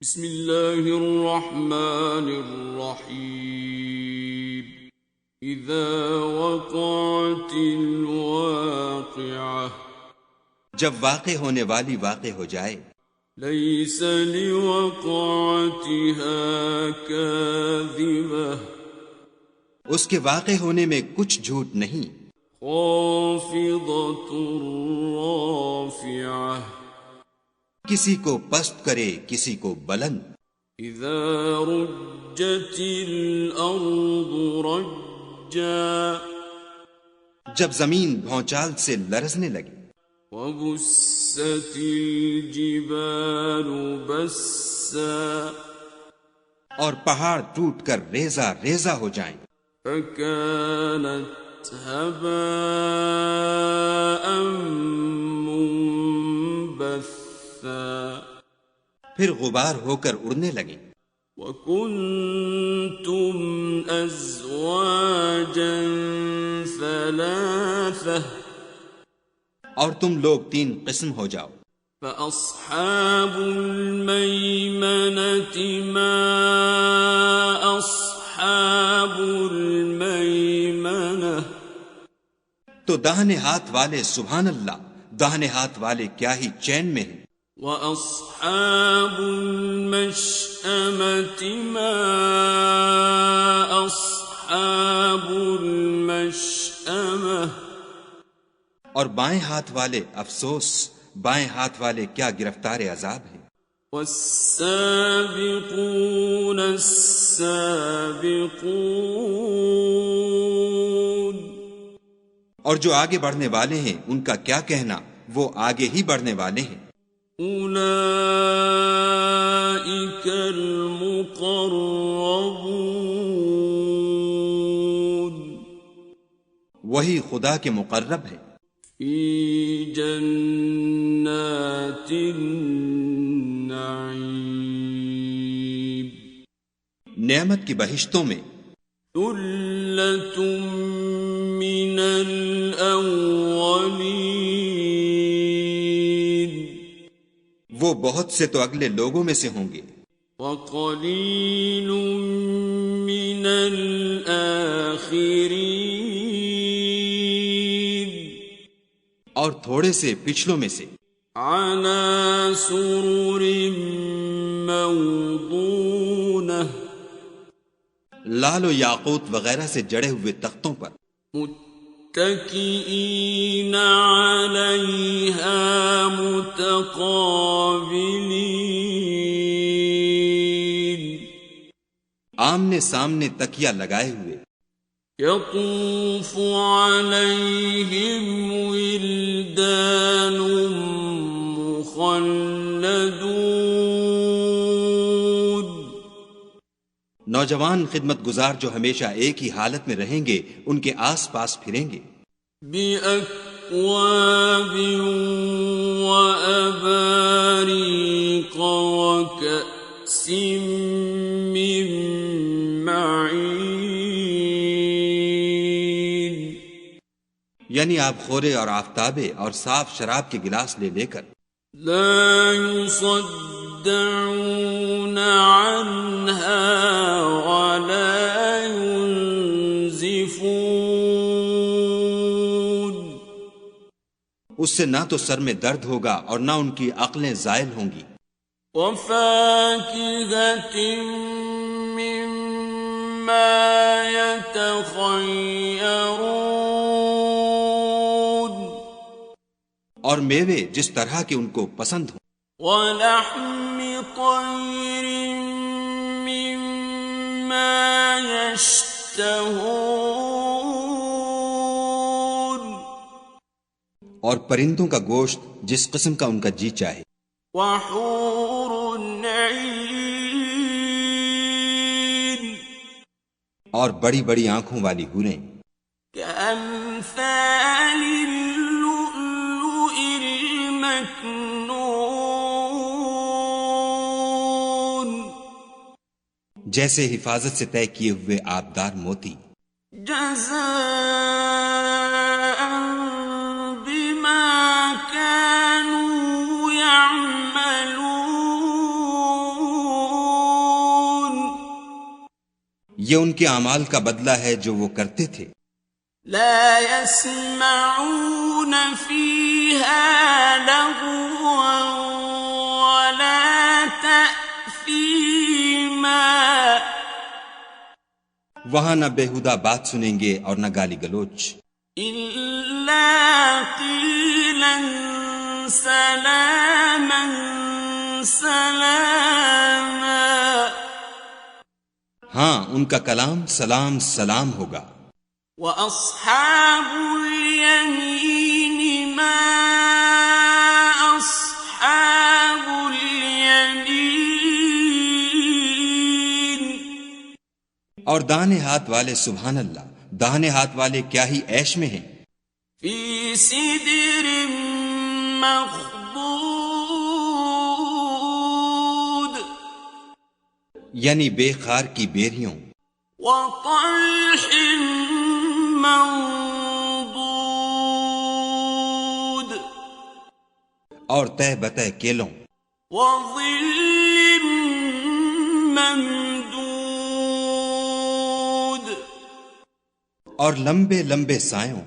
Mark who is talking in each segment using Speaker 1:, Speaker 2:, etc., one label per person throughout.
Speaker 1: بسم اللہ الرحمن الرحیم اذا وقعت الواقعہ
Speaker 2: جب واقع ہونے والی واقع ہو جائے
Speaker 1: لیس لوقعتها کاذبہ
Speaker 2: اس کے واقع ہونے میں کچھ جھوٹ نہیں
Speaker 1: خافضۃ رافعہ
Speaker 2: کسی کو پست کرے کسی کو بلند
Speaker 1: اذا رجت الارض رجا
Speaker 2: جب زمین بھونچال سے لرزنے لگی
Speaker 1: وبست الجبال بسا
Speaker 2: اور پہاڑ ٹوٹ کر ریزہ ریزہ ہو جائیں
Speaker 1: فكانت هباء منبثا
Speaker 2: پھر غبار ہو کر اڑنے لگیں
Speaker 1: وكنتم ازواجا ثلاثة
Speaker 2: اور تم لوگ 3 قسم ہو جاؤ
Speaker 1: فأصحاب الميمنة ما أصحاب الميمنة
Speaker 2: تو داہنے ہاتھ والے سبحان اللہ داہنے ہاتھ والے کیا ہی چین میں ہیں
Speaker 1: وأصحاب المشأمة ما أصحاب المشأمة
Speaker 2: اور بائیں ہاتھ والے افسوس بائیں ہاتھ والے کیا گرفتار عذاب ہیں
Speaker 1: والسابقون السابقون
Speaker 2: اور جو آگے بڑھنے والے ہیں ان کا کیا کہنا وہ آگے ہی بڑھنے والے ہیں
Speaker 1: اولئک المقربون
Speaker 2: وہی خدا کے مقرب ہیں
Speaker 1: فی جنات النعیم
Speaker 2: نعمت کی بہشتوں میں
Speaker 1: ثلۃ من الاولین
Speaker 2: وہ بہت سے تو اگلے لوگوں میں سے ہوں گے
Speaker 1: وقلیل من الآخرین
Speaker 2: اور تھوڑے سے پچھلوں میں سے
Speaker 1: علی سرر موضونہ
Speaker 2: لال و یاقوت وغیرہ سے جڑے ہوئے تختوں پر
Speaker 1: متکئین علیہا متقابلین
Speaker 2: آمنے سامنے تکیہ لگائے ہوئے
Speaker 1: یطوف علیہم ولدان مخلدون
Speaker 2: نوجوان خدمت گزار جو ہمیشہ ایک ہی حالت میں رہیں گے ان کے آس پاس پھریں گے
Speaker 1: بِأَكْوَابٍ وَأَبَارِيقَ وَكَأْسٍ مِّن مَّعِينٍ
Speaker 2: یعنی آب خورے اور آفتابے اور صاف شراب کے گلاس لے لے کر
Speaker 1: لا يصدعون عنها ولا ينزفون
Speaker 2: اس سے نہ تو سر میں درد ہوگا اور نہ ان کی عقلیں زائل ہوں گی
Speaker 1: وفاكهة مما يتخيرون
Speaker 2: اور میوے جس طرح کے ان کو پسند ہوں
Speaker 1: ولحم طير مما يشتهون
Speaker 2: اور پرندوں کا گوشت جس قسم کا ان کا جی چاہے
Speaker 1: وحور عین
Speaker 2: اور بڑی بڑی آنکھوں والی حوریں
Speaker 1: كأمثال اللؤلؤ المكنون
Speaker 2: جیسے حفاظت سے طے کیے ہوئے آبدار موتی
Speaker 1: جزاء بما كانوا يعملون
Speaker 2: یہ ان کے اعمال کا بدلہ ہے جو وہ کرتے تھے.
Speaker 1: لا يسمعون فيها لغوا ولا تأثيما.
Speaker 2: وہاں نہ بےہودہ بات سنیں گے اور نہ گالی گلوچ.
Speaker 1: إلا قيلا سلاما سلاما.
Speaker 2: ہاں ان کا کلام سلام سلام ہوگا.
Speaker 1: وَأَصْحَابُ الْيَمِينِ مَا أَصْحَابُ الْيَمِينِ.
Speaker 2: اور داہنے ہاتھ والے سبحان اللہ، داہنے ہاتھ والے کیا ہی عیش میں ہیں.
Speaker 1: فِي سِدْرٍ مَّخْضُودٍ.
Speaker 2: یعنی بے خار کی بیریوں.
Speaker 1: وَطَلْحٍ منضود.
Speaker 2: اور تہ بتہ کیلوں.
Speaker 1: وَظِلٍّ مَّمْدُودٍ.
Speaker 2: اور لمبے لمبے سایوں.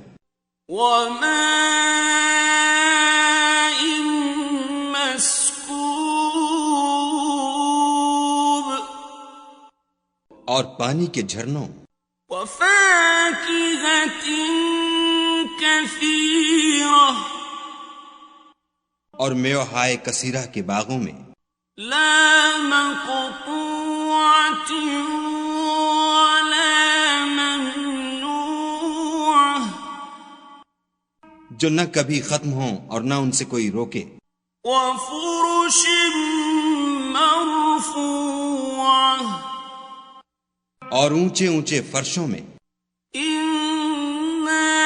Speaker 1: وَمَاءٍ مَّسْكُوبٍ.
Speaker 2: اور پانی کے جھرنوں.
Speaker 1: وَفَاكِهَةٍ كَثِيرَةٍ.
Speaker 2: اور میوہائے کثیرہ کے باغوں میں.
Speaker 1: لَا مَقْطُوعَةٍ وَلَا مَمْنُوعَةٍ.
Speaker 2: جو نہ کبھی ختم ہوں اور نہ ان سے کوئی روکے.
Speaker 1: وَفُرُشٍ مَّرْفُوعَةٍ.
Speaker 2: اور اونچے اونچے فرشوں میں.
Speaker 1: إِنَّا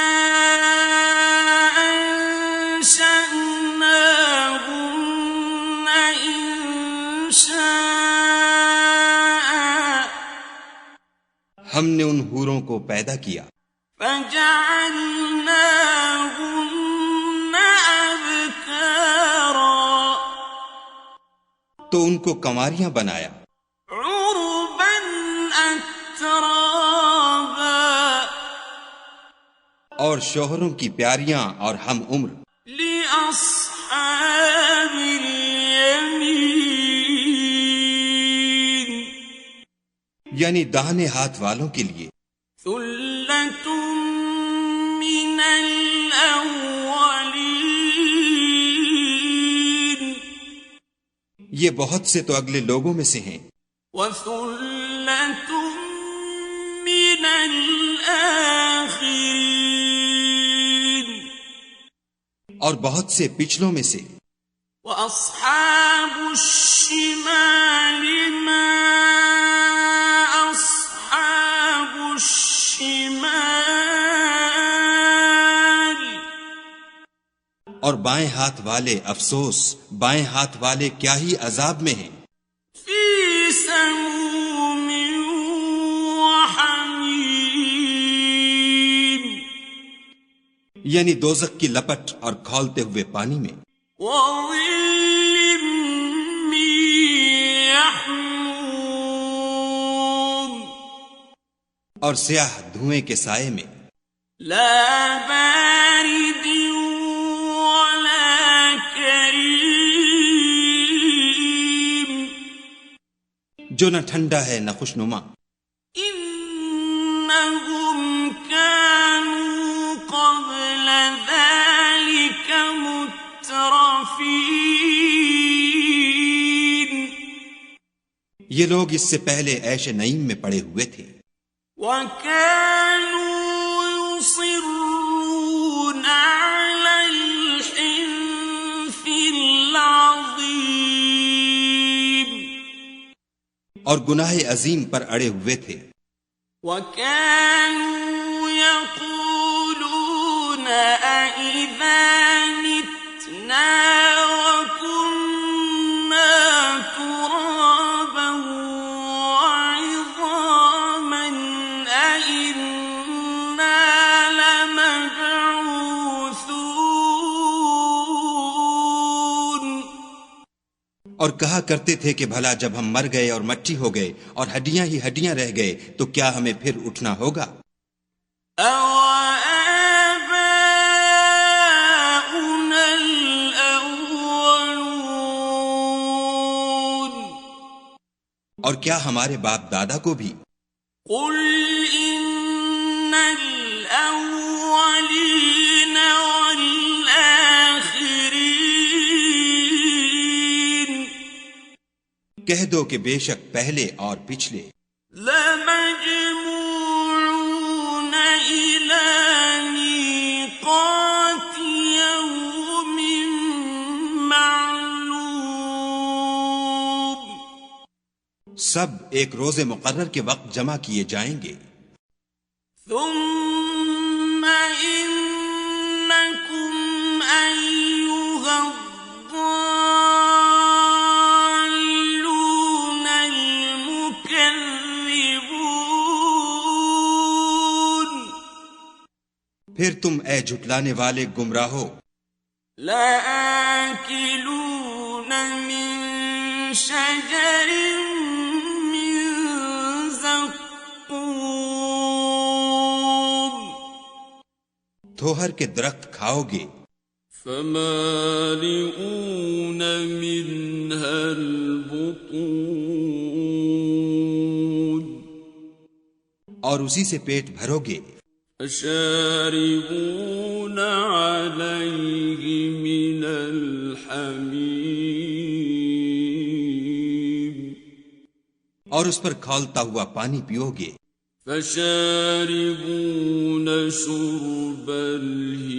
Speaker 1: أَنشَأْنَاهُنَّ إِنشَاءً.
Speaker 2: ہم نے ان حوروں کو پیدا کیا.
Speaker 1: فَجَعَلْنَاهُنَّ أَبْكَارًا.
Speaker 2: تو ان کو کنواریاں بنایا.
Speaker 1: عُرُبًا أَتْرَابًا.
Speaker 2: اور شوہروں کی پیاریاں اور ہم عمر.
Speaker 1: لِأَصْحَابِ الْيَمِينِ.
Speaker 2: یعنی داہنے ہاتھ والوں کے لیے.
Speaker 1: ثُلَّةٌ مِّنَ الْأَوَّلِينَ.
Speaker 2: یہ بہت سے تو اگلے لوگوں میں سے ہیں.
Speaker 1: وَثُلَّةٌ مِّنَ الْآخِرِينَ.
Speaker 2: اور بہت سے پچھلوں میں سے.
Speaker 1: وَأَصْحَابُ الشِّمَالِ مَا أَصْحَابُ الشِّمَالِ.
Speaker 2: اور بائیں ہاتھ والے افسوس، بائیں ہاتھ والے کیا ہی عذاب میں ہیں.
Speaker 1: فِي سَمُومٍ وَحَمِيمٍ.
Speaker 2: یعنی دوزخ کی لپٹ اور کھولتے ہوئے پانی میں.
Speaker 1: وَظِلٍّ مِّن يَحْمُومٍ.
Speaker 2: اور سیاہ دھوئیں کے سائے میں.
Speaker 1: لَا بَارِدٍ وَلَا كَرِيمٍ.
Speaker 2: جو نہ ٹھنڈا ہے نہ خوشنما.
Speaker 1: إِنَّهُمْ كَانُوا قَبْلَ ذَلِكَ مُتْرَفِينَ.
Speaker 2: یہ لوگ اس سے پہلے عیش نعیم میں پڑے ہوئے تھے.
Speaker 1: وَكَانُوا يُصِرُّونَ عَلَى الْحِنثِ الْعَظِيمِ.
Speaker 2: اور گناہ عظیم پر اڑے ہوئے تھے.
Speaker 1: وَكَانُوا يَقُولُونَ أَإِذَا مِتْنَا وَكُنَّا تُرَابًا وَعِظَامًا أَإِنَّا لَمَبْعُوثُونَ.
Speaker 2: اور اور کہا کرتے تھے کہ بھلا جب ہم مر گئے اور مٹی ہو گئے اور ہڈیاں ہی ہڈیاں رہ گئے تو کیا ہمیں پھر اٹھنا ہوگا؟
Speaker 1: أَوَآبَاؤُنَا الْأَوَّلُونَ
Speaker 2: اور کیا ہمارے باپ دادا کو بھی؟
Speaker 1: قُلْ إِنَّ الْأَوَّلِينَ وَالْآخِرِينَ
Speaker 2: کہہ دو کہ بے شک پہلے اور پچھلے
Speaker 1: لَمَجْمُوعُونَ إِلَى مِيقَاتِ يَوْمٍ مَّعْلُومٍ
Speaker 2: سب ایک روز مقرر کے وقت جمع کیے جائیں گے.
Speaker 1: ثُمَّ إِنَّكُمْ أَيُّهَا الضَّالُّونَ الْمُكَذِّبُونَ
Speaker 2: پھر تم اے جھٹلانے والے گمراہو
Speaker 1: لَآكِلُونَ مِن شَجَرٍ مِّن زَقُّومٍ
Speaker 2: تھوہر کے درخت کھاؤ گے.
Speaker 1: فَمَالِئُونَ مِنْهَا الْبُطُونَ
Speaker 2: اور اسی سے پیٹ بھرو گے.
Speaker 1: فَشَارِبُونَ عَلَيْهِ مِنَ الْحَمِيمِ
Speaker 2: اور اس پر کھولتا ہوا پانی پیو گے.
Speaker 1: فَشَارِبُونَ شُرْبَ الْهِيمِ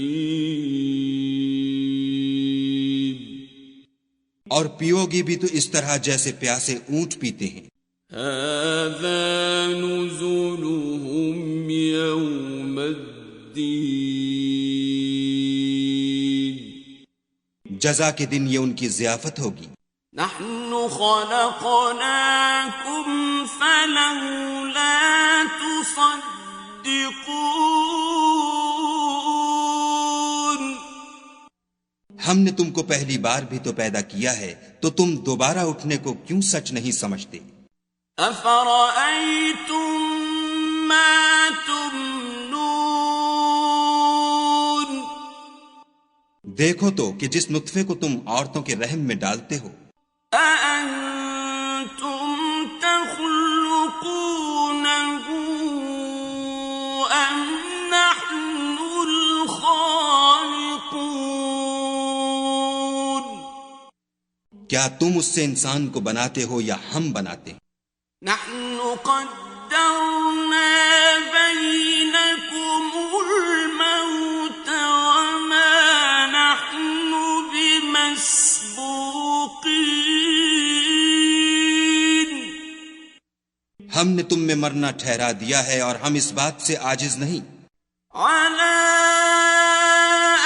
Speaker 2: اور پیو گے بھی تو اس طرح جیسے پیاسے اونٹ پیتے ہیں.
Speaker 1: هَذَا نُزُلُهُمْ يَوْمَ الدِّينِ
Speaker 2: جزا کے دن یہ ان کی ضیافت ہوگی.
Speaker 1: نحن خلقناكم فلولا تصدقون
Speaker 2: ہم نے تم کو پہلی بار بھی تو پیدا کیا ہے تو تم دوبارہ اٹھنے کو کیوں سچ نہیں سمجھتے؟
Speaker 1: افرأيتم ما تمنون
Speaker 2: دیکھو تو کہ جس نطفے کو تم عورتوں کے رحم میں ڈالتے ہو
Speaker 1: أأنتم تخلقونه أم نحن الخالقون
Speaker 2: کیا تم اس سے انسان کو بناتے ہو یا ہم بناتے ہیں؟
Speaker 1: نحن قدرنا بينكم الموت وما نحن بمسبوقين
Speaker 2: ہم نے تم میں مرنا ٹھہرا دیا ہے اور ہم اس بات سے عاجز نہیں
Speaker 1: على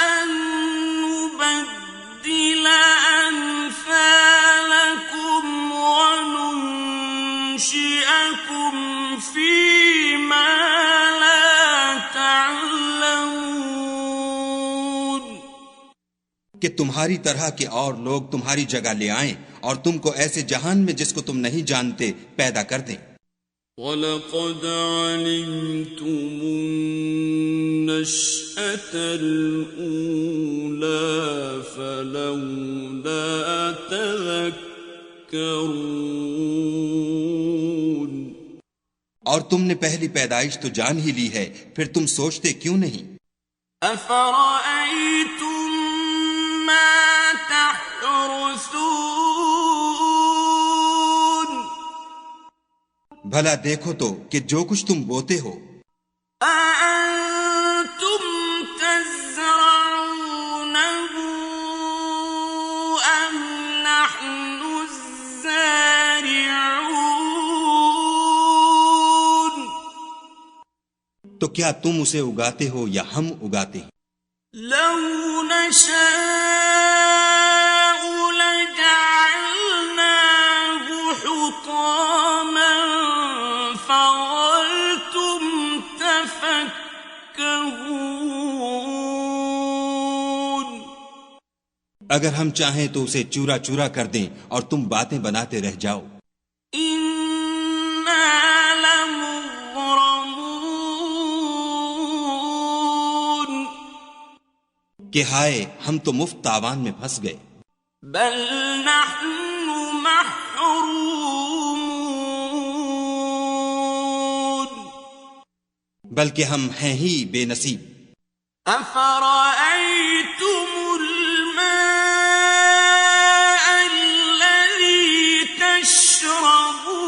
Speaker 1: أن نبدل أمثالكم وننشئكم فيما لا تعلمون
Speaker 2: کہ تمہاری طرح کے اور لوگ تمہاری جگہ لے آئیں اور تم کو ایسے جہان میں جس کو تم نہیں جانتے پیدا کر دیں.
Speaker 1: وَلَقَدْ عَلِمْتُمُ النَّشْأَةَ الْأُولَى فَلَوْلَا تَذَكَّرُونَ
Speaker 2: اور تم نے پہلی پیدائش تو جان ہی لی ہے پھر تم سوچتے کیوں نہیں؟
Speaker 1: أَفَرَأَيْتُم مَّا تَحْرُثُونَ
Speaker 2: بھلا دیکھو تو کہ جو کچھ تم بوتے ہو
Speaker 1: أَأَنتُمْ تَزْرَعُونَهُ أَمْ نَحْنُ الزَّارِعُونَ
Speaker 2: تو کیا تم اسے اگاتے ہو یا ہم اگاتے ہیں؟
Speaker 1: لَوْ نَشَاءُ لَجَعَلْنَاهُ حُطَامًا فَظَلْتُمْ تَفَكَّهُونَ
Speaker 2: اگر ہم چاہیں تو اسے چورا چورا کر دیں اور تم باتیں بناتے رہ جاؤ.
Speaker 1: إنا لمغرمون
Speaker 2: کہ ہائے ہم تو مفت تاوان میں پھنس گئے.
Speaker 1: بل نحن محرومون
Speaker 2: بلکہ ہم ہیں ہی بے نصیب.
Speaker 1: أفرأيتم الماء الذي تشربون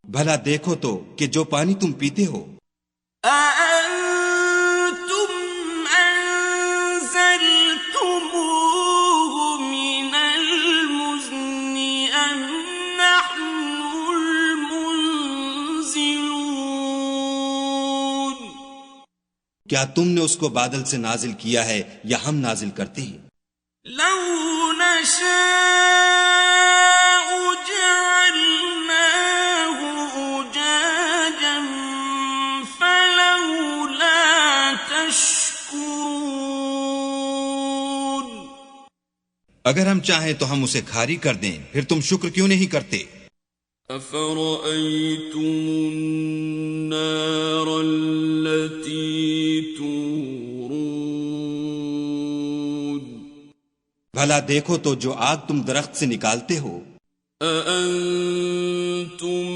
Speaker 2: بھلا دیکھو تو کہ جو پانی تم پیتے ہو
Speaker 1: أأنتم أنزلتموه من المزن أم نحن المنزلون
Speaker 2: کیا تم نے اس کو بادل سے نازل کیا ہے یا ہم نازل کرتے ہیں؟
Speaker 1: لو نشاء جعلناه أجاجا فلولا تشكرون
Speaker 2: اگر ہم چاہیں تو ہم اسے کھاری کر دیں، پھر تم شکر کیوں نہیں کرتے؟
Speaker 1: أفرأيتم النار التي تورون
Speaker 2: بھلا دیکھو تو جو آگ تم درخت سے نکالتے ہو
Speaker 1: أأنتم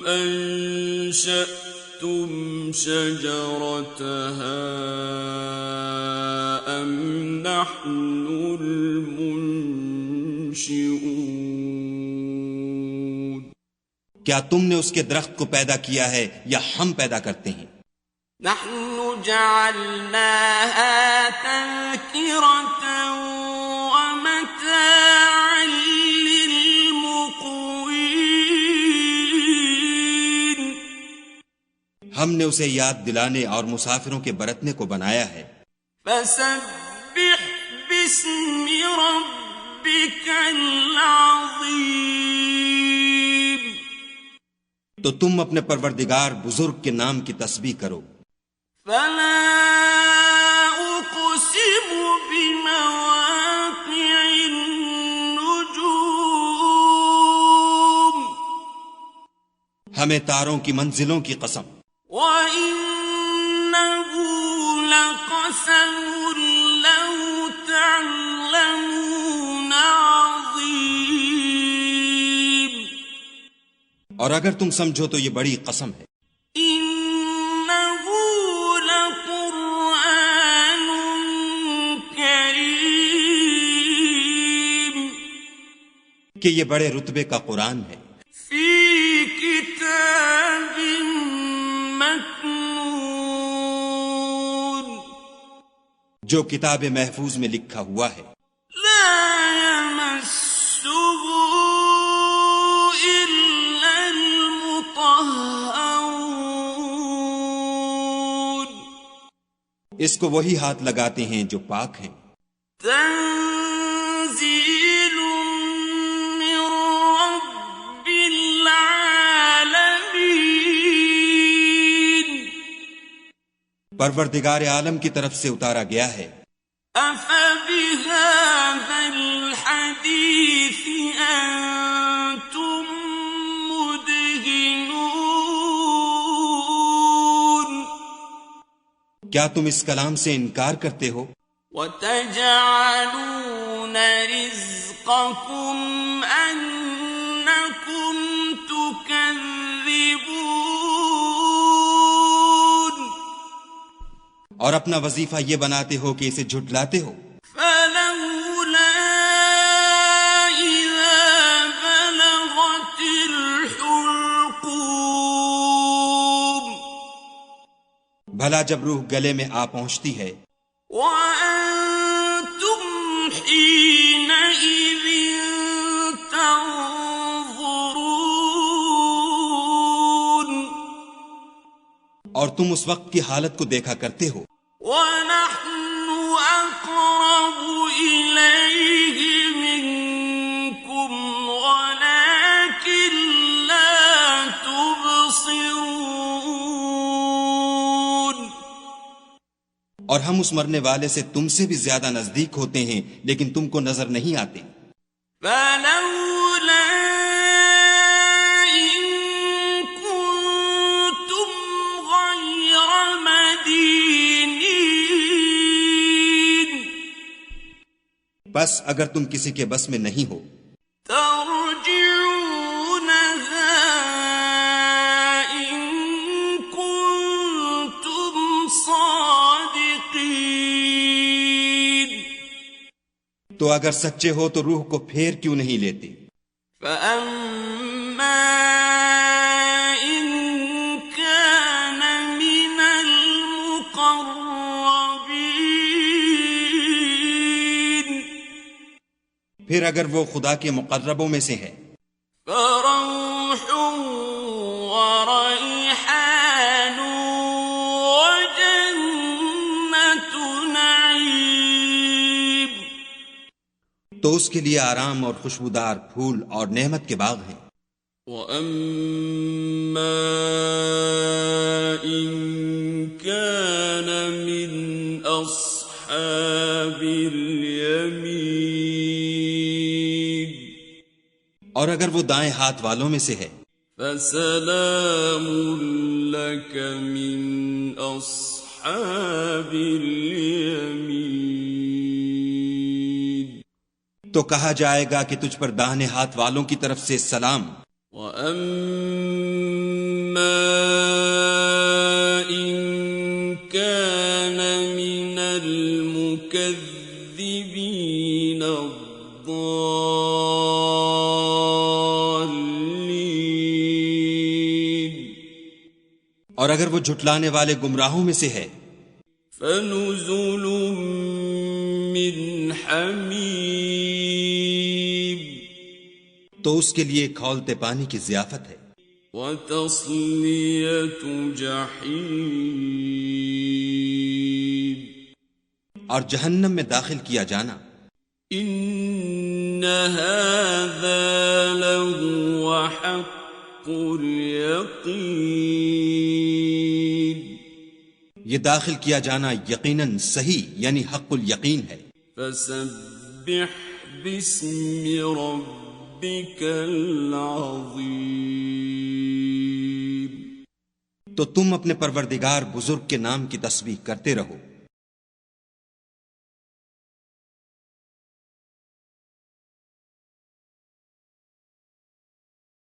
Speaker 1: أنشأتم شجرتها أم نحن المنشئون
Speaker 2: کیا تم نے اس کے درخت کو پیدا کیا ہے یا ہم پیدا کرتے ہیں؟
Speaker 1: نحن جعلناها تذكرة ومتاعا للمقوين
Speaker 2: ہم نے اسے یاد دلانے اور مسافروں کے برتنے کو بنایا ہے.
Speaker 1: فسبح باسم ربك العظيم
Speaker 2: تو تم اپنے پروردگار بزرگ کے نام کی تسبیح کرو.
Speaker 1: فلا أقسم بمواقع النجوم
Speaker 2: ہمیں تاروں کی منزلوں کی قسم.
Speaker 1: وإنه لقسم لو تعلمون عظيم
Speaker 2: اور اگر تم سمجھو تو یہ بڑی قسم ہے.
Speaker 1: إنه لقرآن كريم
Speaker 2: کہ یہ بڑے رتبے کا قرآن ہے.
Speaker 1: في كتاب مكنون
Speaker 2: جو کتاب محفوظ میں لکھا ہوا ہے.
Speaker 1: لا يمسه إلا المطهرون
Speaker 2: اس کو وہی ہاتھ لگاتے ہیں جو پاک ہیں.
Speaker 1: تنزيل من رب العالمين
Speaker 2: پروردگار عالم کی طرف سے اتارا گیا ہے.
Speaker 1: أفبهذا الحديث أنتم مدهنون
Speaker 2: کیا تم اس کلام سے انکار کرتے ہو؟
Speaker 1: وتجعلون رزقكم أنكم تكذبون
Speaker 2: اور اپنا وظیفہ یہ بناتے ہو کہ اسے جھٹلاتے ہو.
Speaker 1: فلولا إذا بلغت الحلقوم
Speaker 2: بھلا جب روح گلے میں آ پہنچتی ہے
Speaker 1: وأنتم حينئذ تنظرون
Speaker 2: اور تم اس وقت کی حالت کو دیکھا کرتے ہو.
Speaker 1: ونحن أقرب إليه منكم ولكن لا تبصرون
Speaker 2: اور ہم اس مرنے والے سے تم سے بھی زیادہ نزدیک ہوتے ہیں لیکن تم کو نظر نہیں آتے.
Speaker 1: فلولا إن كنتم غير مدينين
Speaker 2: بس اگر تم کسی کے بس میں نہیں ہو
Speaker 1: ترجعونها إن كنتم صادقين
Speaker 2: تو اگر سچے ہو تو روح کو پھیر کیوں نہیں لیتے؟
Speaker 1: فأما إن كان من المقربين
Speaker 2: پھر اگر وہ خدا کے مقربوں میں سے ہے
Speaker 1: فروح وريحان وجنة نعيم
Speaker 2: تو اس کے لیے آرام اور خوشبودار پھول اور نعمت کے باغ ہیں.
Speaker 1: وَأَمَّا إِن كَانَ مِنْ أَصْحَابِ الْيَمِينِ
Speaker 2: اور اگر وہ دائیں ہاتھ والوں میں سے ہے
Speaker 1: فَسَلَامٌ لَكَ مِنْ أَصْحَابِ الْيَمِينِ
Speaker 2: تو کہا جائے گا کہ تجھ پر داہنے ہاتھ والوں کی طرف سے سلام.
Speaker 1: وَأَمَّا إِن كَانَ مِنَ الْمُكَذِّبِينَ الضَّالِّينَ
Speaker 2: اور اگر وہ جھٹلانے والے گمراہوں میں سے ہے
Speaker 1: فَنُزُلٌ مِّنْ حَمِيمٍ
Speaker 2: تو اس کے لیے کھولتے پانی کی ضیافت ہے.
Speaker 1: وَتَصْلِيَةُ جَحِيمٍ
Speaker 2: اور جہنم میں داخل کیا جانا.
Speaker 1: إِنَّ هَذَا لَهُوَ حَقُّ الْيَقِينِ
Speaker 2: یہ داخل کیا جانا یقیناً صحیح یعنی حق الیقین ہے.
Speaker 1: فَسَبِّحْ بِاسْمِ رَبِّكَ الْعَظِيمِ
Speaker 2: تو تم اپنے پروردگار بزرگ کے نام کی تسبیح کرتے رہو.